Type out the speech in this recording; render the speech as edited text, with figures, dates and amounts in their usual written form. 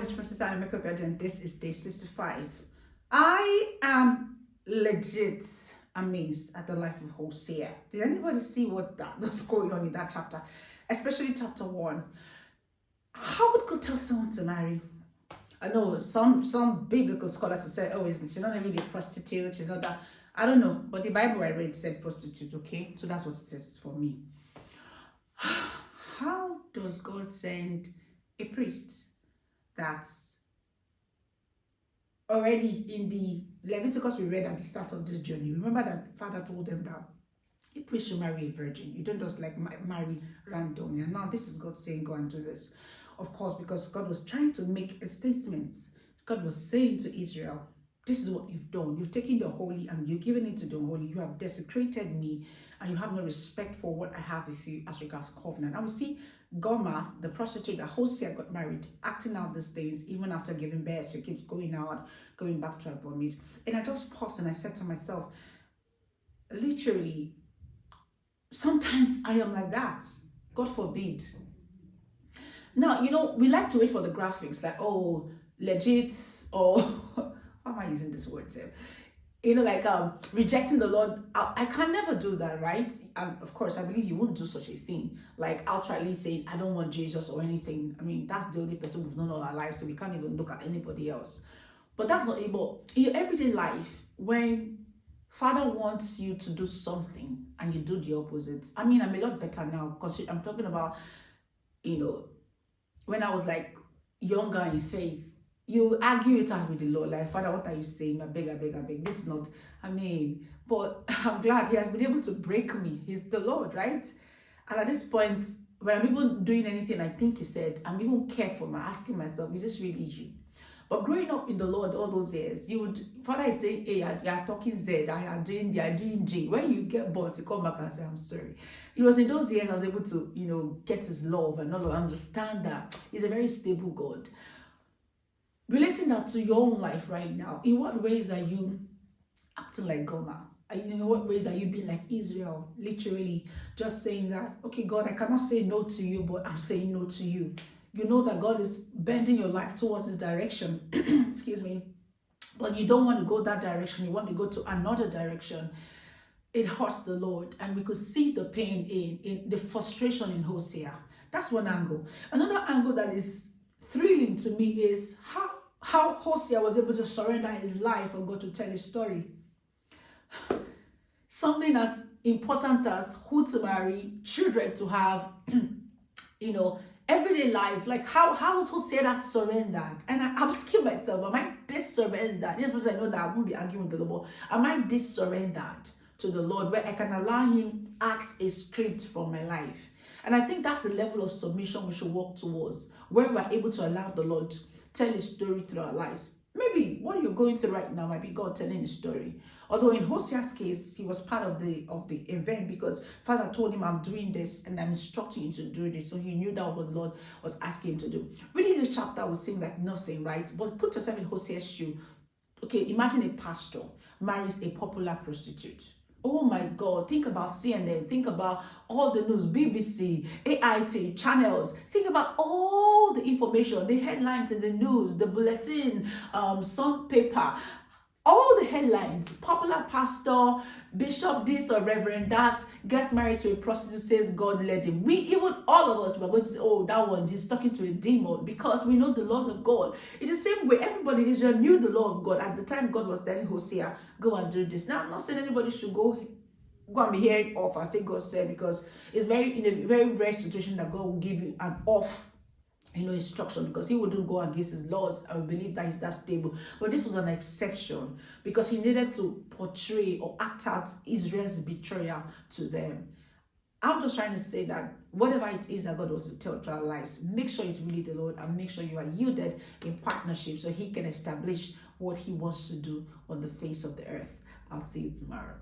It's Princess Emeka-Obiajunwa, and this is day 65. I am legit amazed at the life of Hosea. Did anybody see what's going on in that chapter? Especially chapter 1. How would God tell someone to marry? I know some biblical scholars have said, oh, she's not really a prostitute, she's not that. I don't know, but the Bible I read said prostitute, okay? So that's what it says for me. How does God send a priest that's already in the Leviticus we read at the start of this journey? Remember that Father told them that a priest should marry a virgin. You don't just like marry randomly. And now this is God saying, go and do this. Of course, because God was trying to make a statement. God was saying to Israel, this is what you've done. You've taken the holy and you've given it to the holy. You have desecrated me and you have no respect for what I have with you as regards covenant. And we see Gomer, the prostitute that Hosea got married, acting out these things even after giving birth. She keeps going out, going back to her vomit. And I just paused and I said to myself, literally, sometimes I am like that. God forbid. Now, we like to wait for the graphics, like, oh, legit, or how am I using this word, Tim? Rejecting the Lord. I can never do that, right? And of course, I believe you won't do such a thing, like outrightly saying, I don't want Jesus or anything. I mean, that's the only person we've known all our lives, so we can't even look at anybody else. But that's not able. In your everyday life, when Father wants you to do something and you do the opposite. I mean, I'm a lot better now because I'm talking about, when I was like younger in faith, you argue it out with the Lord, like, Father, what are you saying? I beg. This is not, but I'm glad he has been able to break me. He's the Lord, right? And at this point, when I'm even doing anything I think he said, I'm even careful. I'm asking myself, is this really you? But growing up in the Lord all those years, Father is saying, hey, you're talking Z, you're doing J. When you get bored, to come back and say, I'm sorry. It was in those years I was able to, get his love and all, understand that he's a very stable God. Relating that to your own life right now, in what ways are you acting like Gomer? In what ways are you being like Israel? Literally just saying that, okay, God, I cannot say no to you, but I'm saying no to you. You know that God is bending your life towards his direction. Excuse me. But you don't want to go that direction. You want to go to another direction. It hurts the Lord. And we could see the pain in the frustration in Hosea. That's one angle. Another angle that is thrilling to me is how Hosea was able to surrender his life for God to tell his story. Something as important as who to marry, children to have, everyday life. Like how was Hosea that surrendered? And I was asking myself, am I dis-surrendered? Yes, because I know that I won't be arguing with the Lord. Am I dis-surrendered to the Lord where I can allow him act a script for my life? And I think that's the level of submission we should work towards, where we're able to allow the Lord tell his story through our lives. Maybe what you're going through right now might be God telling his story. Although in Hosea's case, he was part of the event because Father told him, I'm doing this and I'm instructing you to do this. So he knew that what the Lord was asking him to do. Reading this chapter would seem like nothing, right? But put yourself in Hosea's shoe. Okay, imagine a pastor marries a popular prostitute. Oh my God, think about CNN, think about all the news, BBC, AIT, channels, think about all the information, the headlines in the news, the bulletin, some paper, all the headlines, popular pastor, bishop this or reverend that, gets married to a prostitute, says God led him. All of us, were going to say, oh, that one, he's talking to a demon, because we know the laws of God. It's the same way everybody in Israel knew the law of God. At the time, God was telling Hosea, go and do this. Now, I'm not saying anybody should go and be hearing off and say God said, because it's in a very rare situation that God will give you an off instruction, because he wouldn't go against his laws. I believe that he's that stable. But this was an exception because he needed to portray or act out Israel's betrayal to them. I'm just trying to say that whatever it is that God wants to tell to our lives, make sure it's really the Lord and make sure you are yielded in partnership so he can establish what he wants to do on the face of the earth. I'll see you tomorrow.